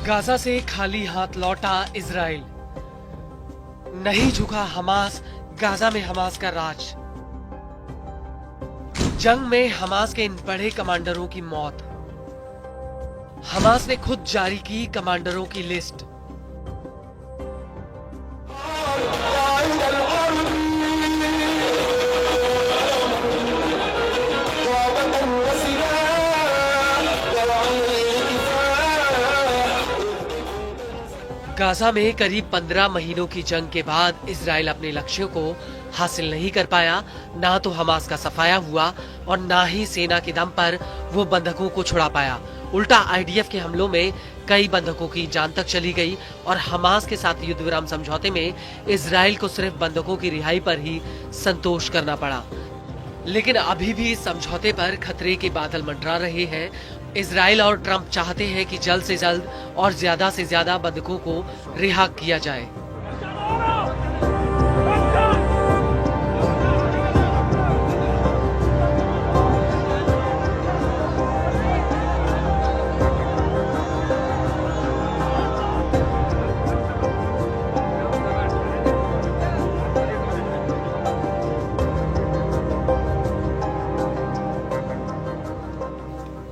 Gaza से खाली हाथ लौटा इजराइल। नहीं झुका हमास, गाजा में हमास का राज। जंग में हमास के इन बड़े कमांडरों की मौत। हमास ने खुद जारी की कमांडरों की लिस्ट। गाजा में करीब 15 महीनों की जंग के बाद इजराइल अपने लक्ष्यों को हासिल नहीं कर पाया। ना तो हमास का सफाया हुआ और ना ही सेना के दम पर वो बंधकों को छुड़ा पाया। उल्टा आईडीएफ के हमलों में कई बंधकों की जान तक चली गई और हमास के साथ युद्ध विराम समझौते में इजराइल को सिर्फ बंधकों की रिहाई पर ही संतोष करना पड़ा। लेकिन अभी भी इस समझौते पर खतरे के बादल मंडरा रहे हैं। इजराइल और ट्रंप चाहते हैं कि जल्द से जल्द और ज्यादा से ज्यादा बंधकों को रिहा किया जाए।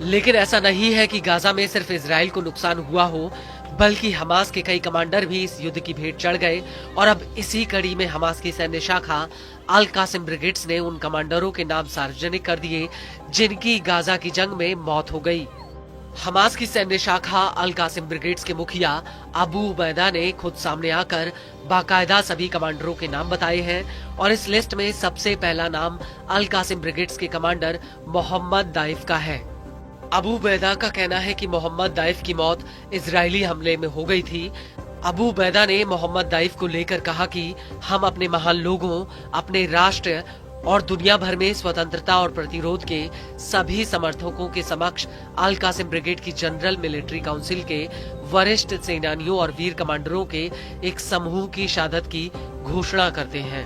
लेकिन ऐसा नहीं है कि गाजा में सिर्फ इजराइल को नुकसान हुआ हो, बल्कि हमास के कई कमांडर भी इस युद्ध की भेंट चढ़ गए। और अब इसी कड़ी में हमास की सैन्य शाखा अल कासिम ब्रिगेड्स ने उन कमांडरों के नाम सार्वजनिक कर दिए जिनकी गाजा की जंग में मौत हो गई। हमास की सैन्य शाखा अल कासिम ब्रिगेड्स के मुखिया अबू उबैदा ने खुद सामने आकर बाकायदा सभी कमांडरों के नाम बताए हैं और इस लिस्ट में सबसे पहला नाम अल कासिम ब्रिगेड्स के कमांडर मोहम्मद दाइफ का है। अबू उबैदा का कहना है कि मोहम्मद दाइफ की मौत इजरायली हमले में हो गई थी। अबू उबैदा ने मोहम्मद दाइफ को लेकर कहा कि हम अपने महान लोगों, अपने राष्ट्र और दुनिया भर में स्वतंत्रता और प्रतिरोध के सभी समर्थकों के समक्ष अल कासिम ब्रिगेड की जनरल मिलिट्री काउंसिल के वरिष्ठ सेनानियों और वीर कमांडरों के एक समूह की शहादत की घोषणा करते हैं।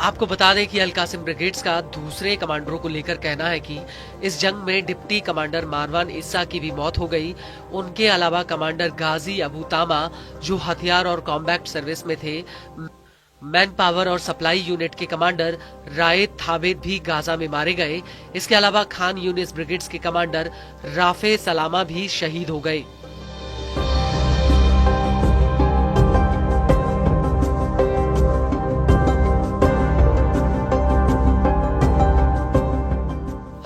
आपको बता दें कि अल कासिम ब्रिगेड्स का दूसरे कमांडरों को लेकर कहना है कि इस जंग में डिप्टी कमांडर मारवान इस्सा की भी मौत हो गई। उनके अलावा कमांडर गाजी अबू तामा जो हथियार और कॉम्बैट सर्विस में थे, मैन पावर और सप्लाई यूनिट के कमांडर रायद थाबेद भी गाजा में मारे गए। इसके अलावा खान यूनिस ब्रिगेड्स के कमांडर राफे सलामा भी शहीद हो गए।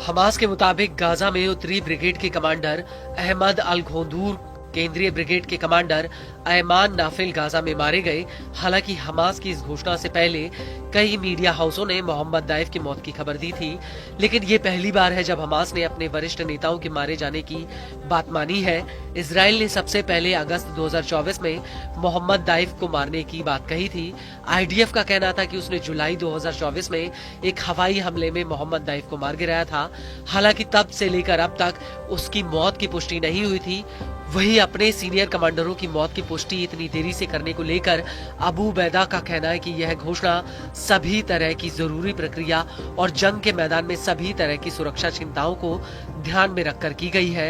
हमास के मुताबिक गाजा में उत्तरी ब्रिगेड के कमांडर अहमद अल घोंदूर, केंद्रीय ब्रिगेड के कमांडर ऐमान नाफिल गाजा में मारे गए। हालांकि हमास की इस घोषणा से पहले कई मीडिया हाउसों ने मोहम्मद दाइफ की मौत की खबर दी थी, लेकिन ये पहली बार है जब हमास ने अपने वरिष्ठ नेताओं के मारे जाने की बात मानी है। इजराइल ने सबसे पहले अगस्त 2024 में मोहम्मद दाइफ को मारने की बात कही थी। आईडीएफ का कहना था कि उसने जुलाई 2024 में एक हवाई हमले में मोहम्मद दाइफ को मार गिराया था। हालांकि तब से लेकर अब तक उसकी मौत की पुष्टि नहीं हुई थी। वहीं अपने सीनियर कमांडरों की मौत की पुष्टि इतनी देरी से करने को लेकर अबू उबैदा का कहना है कि यह घोषणा सभी तरह की जरूरी प्रक्रिया और जंग के मैदान में सभी तरह की सुरक्षा चिंताओं को ध्यान में रखकर की गई है।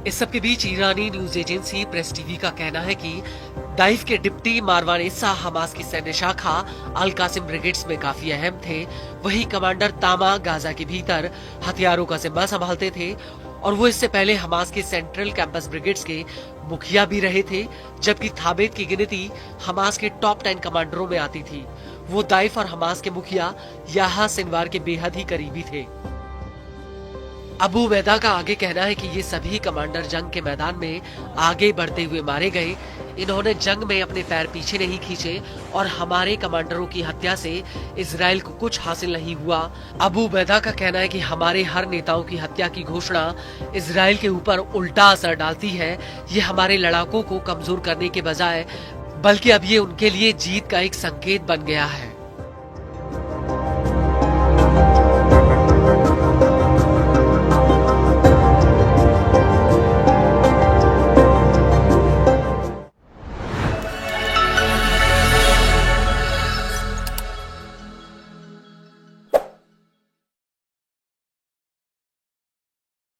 इस सब के बीच ईरानी न्यूज एजेंसी प्रेस टीवी का कहना है कि दाइफ के डिप्टी मारवान इस्सा हमास की सैन्य शाखा अल कासिम ब्रिगेड्स में काफी अहम थे। वही कमांडर तामा गाजा के भीतर हथियारों का जिम्मा संभालते थे और वो इससे पहले हमास के सेंट्रल कैंपस ब्रिगेड्स के मुखिया भी रहे थे, जबकि थाबेद की गिनती हमास के टॉप 10 कमांडरों में आती थी। वो दाइफ और हमास के मुखिया याहा सिनवार के बेहद ही करीबी थे। अबू बैदा का आगे कहना है कि ये सभी कमांडर जंग के मैदान में आगे बढ़ते हुए मारे गए। इन्होंने जंग में अपने पैर पीछे नहीं खींचे और हमारे कमांडरों की हत्या से इजराइल को कुछ हासिल नहीं हुआ। अबू बैदा का कहना है कि हमारे हर नेताओं की हत्या की घोषणा इजराइल के ऊपर उल्टा असर डालती है। ये हमारे लड़ाकों को कमजोर करने के बजाय बल्कि अब ये उनके लिए जीत का एक संकेत बन गया है।